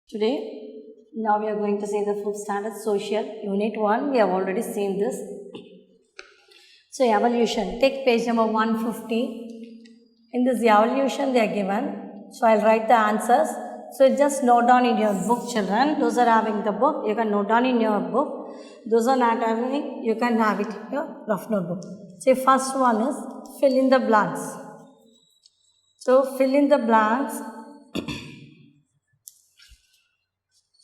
Today, now we are going to see the 5th standard social unit 1. We have already seen this. So, evolution. Take page number 150. In this evolution, they are given. So, I'll write the answers. So, just note down in your book, children. Those are having the book, you can note down in your book. Those are not having, you can have it in your rough notebook. So, first one is fill in the blanks. So, fill in the blanks.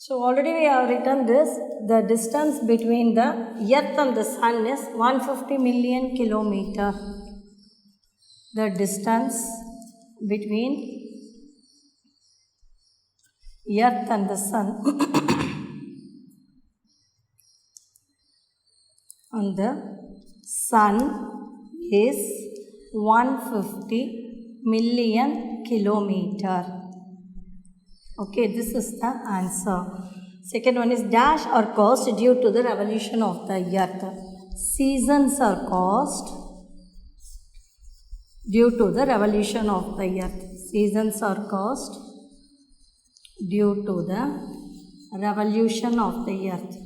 So, already we have written this. The distance between the earth and the sun is 150 million kilometer. The distance between earth and the sun and the sun is 150 million kilometer. Okay, this is the answer. Second one is dash or caused due to the revolution of the earth. Seasons are caused due to the revolution of the earth. Seasons are caused due to the revolution of the earth.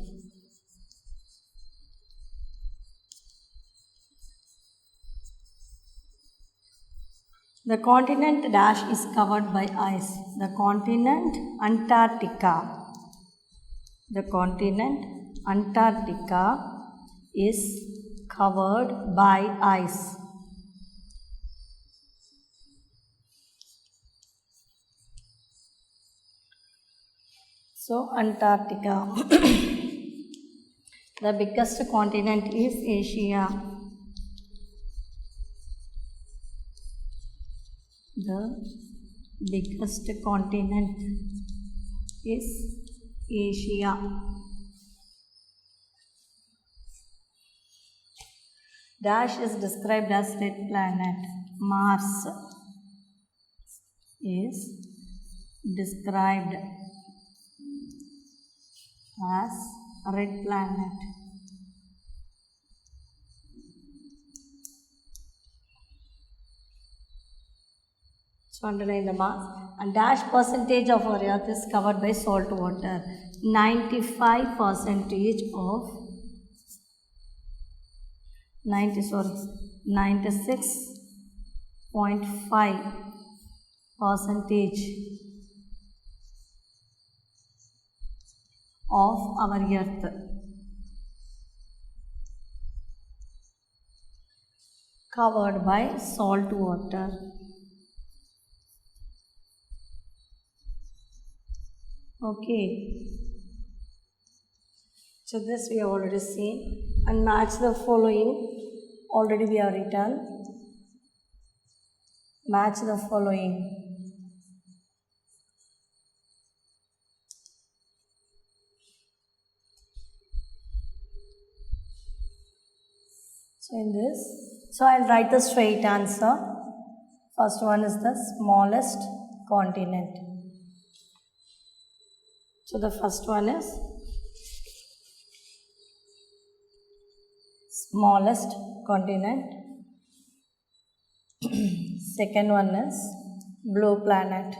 The continent dash is covered by ice. The continent Antarctica. The continent Antarctica is covered by ice. So, Antarctica. The biggest continent is Asia. The biggest continent is Asia. Dash is described as red planet. Mars is described as red planet. So, underline the Mars. And dash percentage of our earth is covered by salt water. 96.5% of our earth covered by salt water. Okay. So this we have already seen, and match the following. Already we have written. Match the following. So in this, so I'll write the straight answer. First one is the smallest continent. So the first one is smallest continent. Second one is blue planet.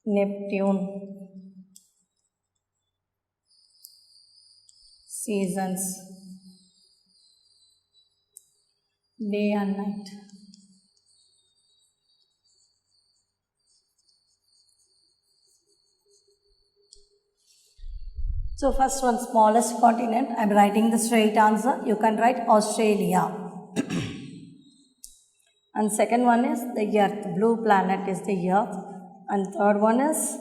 Neptune. Seasons. Day and night. So first one, smallest continent. I am writing the straight answer. You can write Australia. And second one is the earth. Blue planet is the earth. And third one is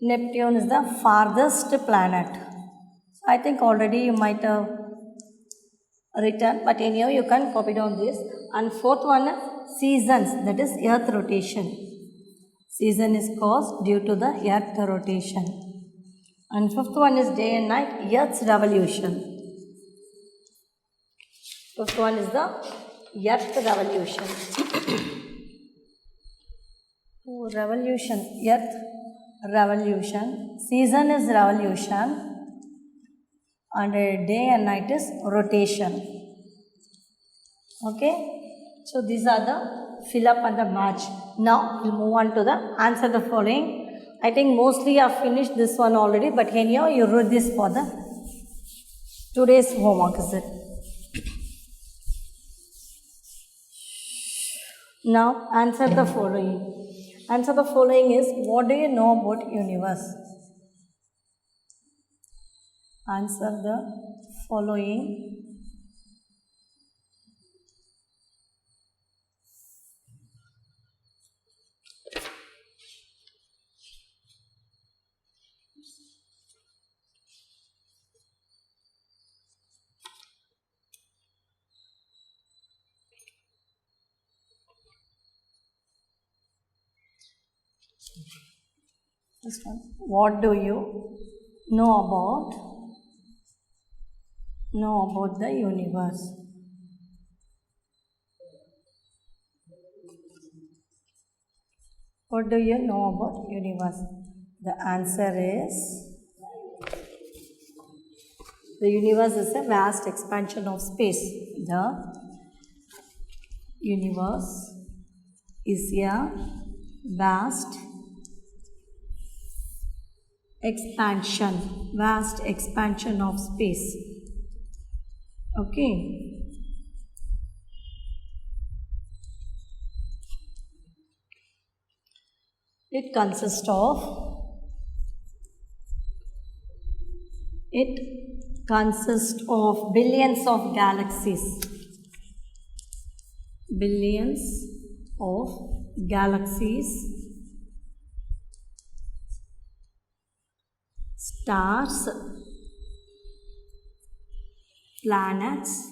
Neptune is the farthest planet. I think already you might have written, but anyhow you can copy down this. And fourth one is seasons, that is earth rotation. Season is caused due to the earth rotation. And fifth one is day and night, earth's revolution. Fifth one is the earth revolution. Revolution, earth revolution. Season is revolution. And day and night is rotation. Okay. So these are the fill up and the match. Now we'll move on to the answer the following. I think mostly you have finished this one already, but anyhow you wrote this for the today's homework, is it? Now answer the following. Answer the following is, what do you know about universe? Answer the following. This one. What do you know about the universe? What do you know about universe? The answer is, the universe is a vast expansion of space. The universe is a vast expansion of space. Okay. It consists of billions of galaxies. Billions of galaxies, stars, planets,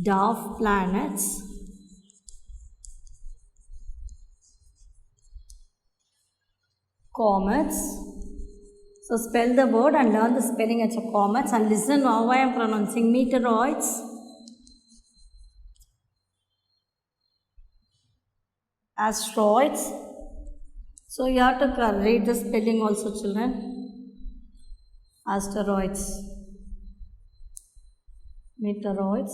dwarf planets, comets. So spell the word and learn the spelling of comets, and listen how I am pronouncing. Meteoroids, asteroids. So you have to read the spelling also, children. Asteroids, meteoroids,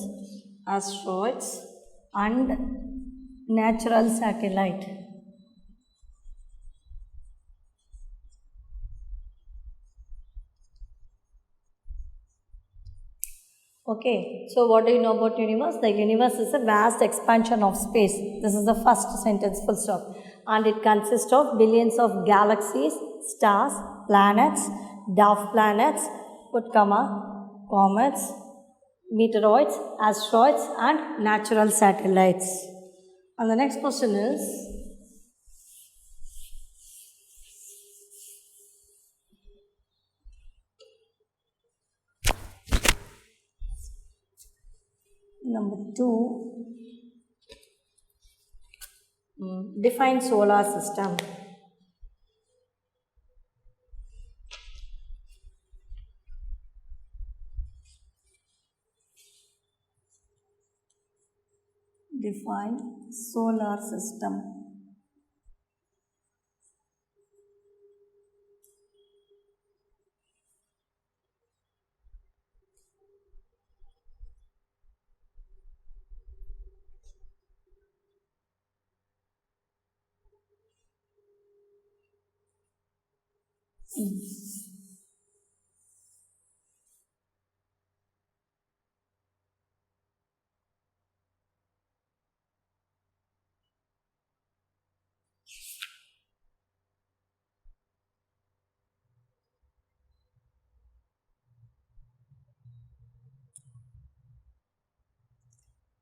asteroids, and natural satellite. Okay, so what do you know about universe? The universe is a vast expansion of space. This is the first sentence, full stop. And it consists of billions of galaxies, stars, planets, dwarf planets, put comma, comets, meteoroids, asteroids, and natural satellites. And the next question is, number 2, define solar system. Define solar system.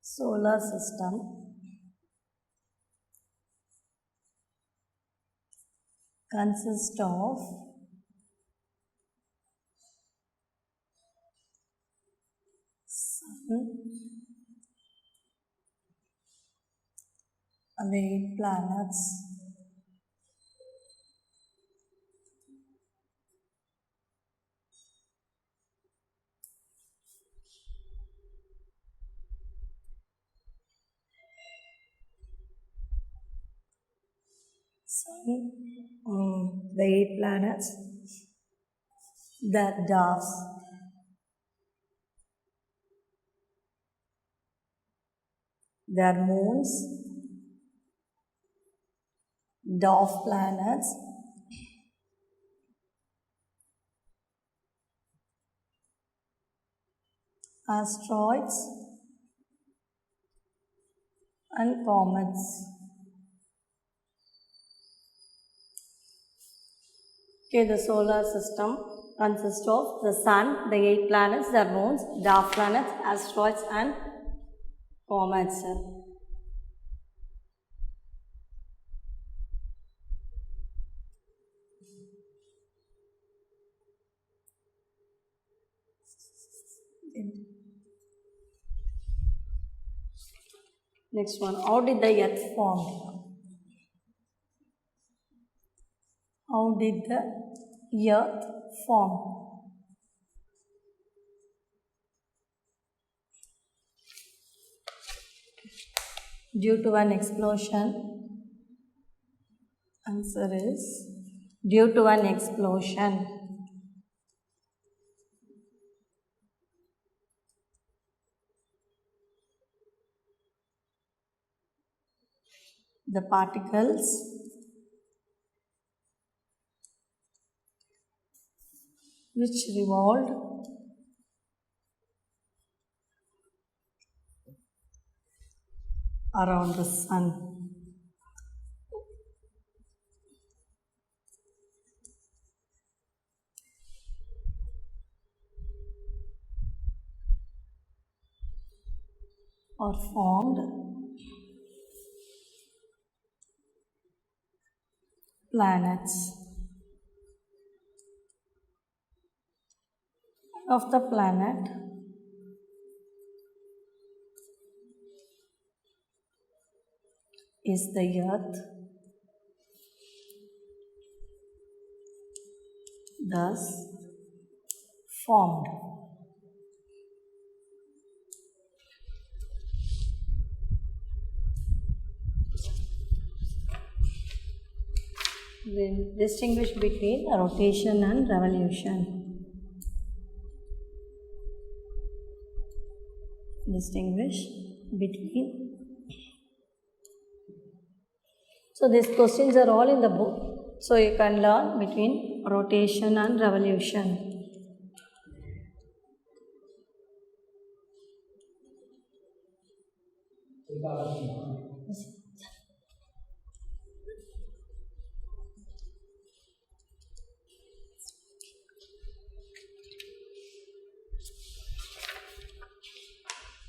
Solar system consists of sun and the 8 planets, sun, the 8 planets, the dwarfs, their moons, dwarf planets, asteroids, and comets. Okay, the solar system consists of the sun, the 8 planets, their moons, dwarf planets, asteroids, and comets. Next one, how did the earth form? How did the earth form? Due to an explosion. Answer is due to an explosion. The particles which revolved around the sun. Or formed planets. Of the planet is the earth, thus formed. Then distinguish between rotation and revolution. Distinguish between. So these questions are all in the book. So you can learn between rotation and revolution.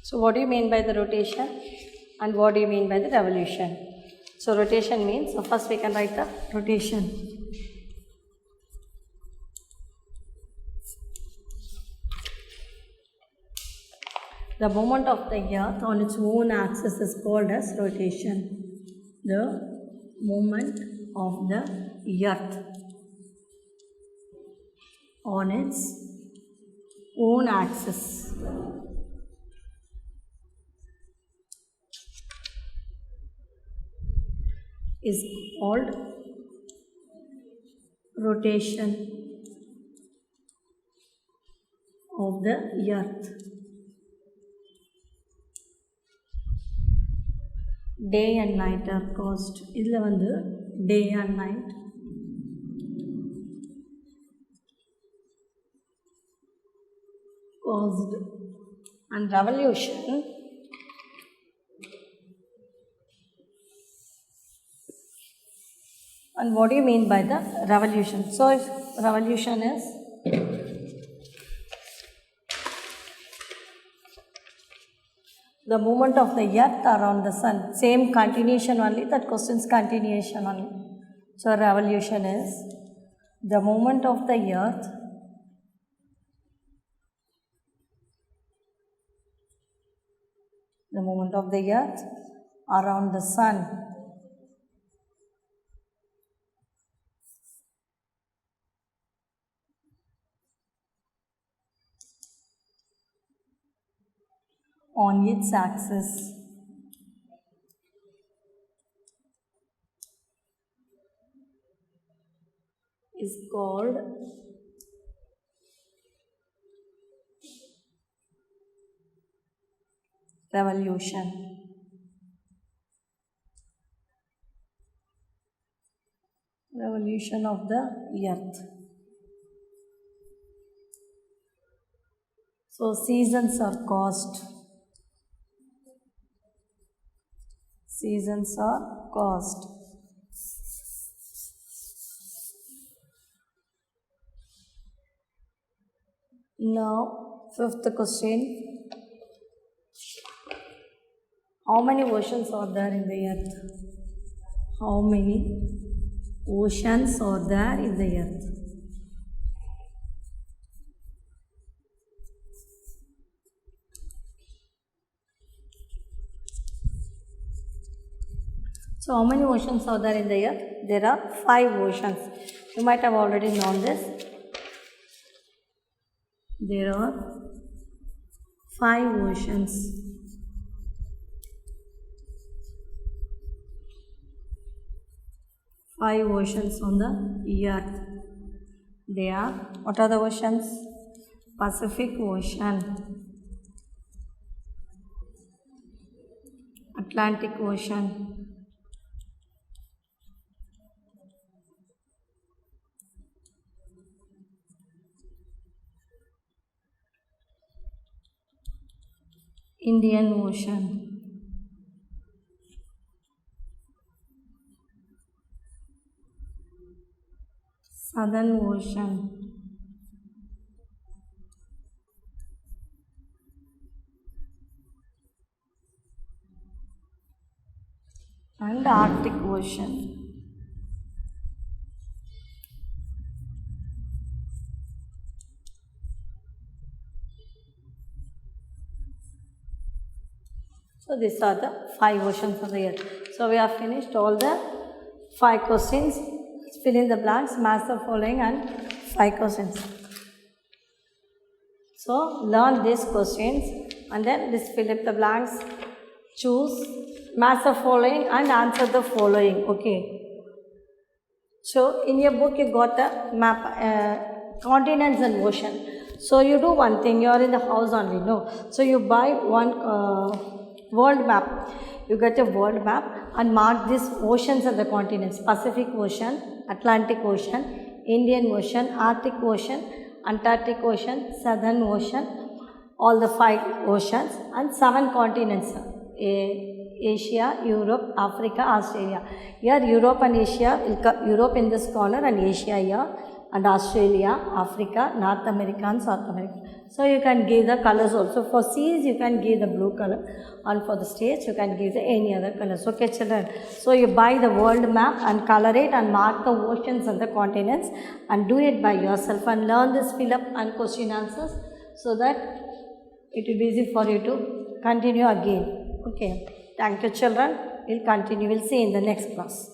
So what do you mean by the rotation and what do you mean by the revolution? So rotation means, so first we can write the rotation. The movement of the earth on its own axis is called as rotation. The movement of the earth on its own axis is called rotation of the earth. Day and night are caused. Idhula vandu day and night caused, and revolution and what do you mean by the revolution? So if revolution is the movement of the earth around the sun, same continuation only, that question's continuation only. So revolution is the movement of the earth around the sun on its axis is called revolution. evolution of the earth. So seasons are caused. Seasons are caused. Now, fifth question. How many oceans are there in the earth? How many oceans are there in the earth? So, how many oceans are there in the earth? There are 5 oceans. You might have already known this. There are 5 oceans. Five oceans on the earth. They are, what are the oceans? Pacific Ocean, Atlantic Ocean, Indian Ocean, Southern Ocean, and Arctic Ocean. So these are the 5 oceans of the earth. So we have finished all the 5 questions. Fill in the blanks, match the following and 5 questions. So learn these questions and then just fill up the blanks, choose, match the following and answer the following. Okay. So in your book you got the map, continents and ocean. So you do one thing, you are in the house only, no. So you buy one world map. You get a world map and mark these oceans and the continents. Pacific Ocean, Atlantic Ocean, Indian Ocean, Arctic Ocean, Antarctic Ocean, Southern Ocean, all the 5 oceans and 7 continents. Asia, Europe, Africa, Australia. Here Europe and Asia will come, Europe in this corner and Asia here, and Australia, Africa, North America and South America. So you can give the colors also. For seas you can give the blue color and for the states you can give the any other colors. Okay children. So you buy the world map and color it and mark the oceans and the continents and do it by yourself and learn this fill up and question answers so that it will be easy for you to continue again. Okay. Thank you children. We'll continue. We'll see in the next class.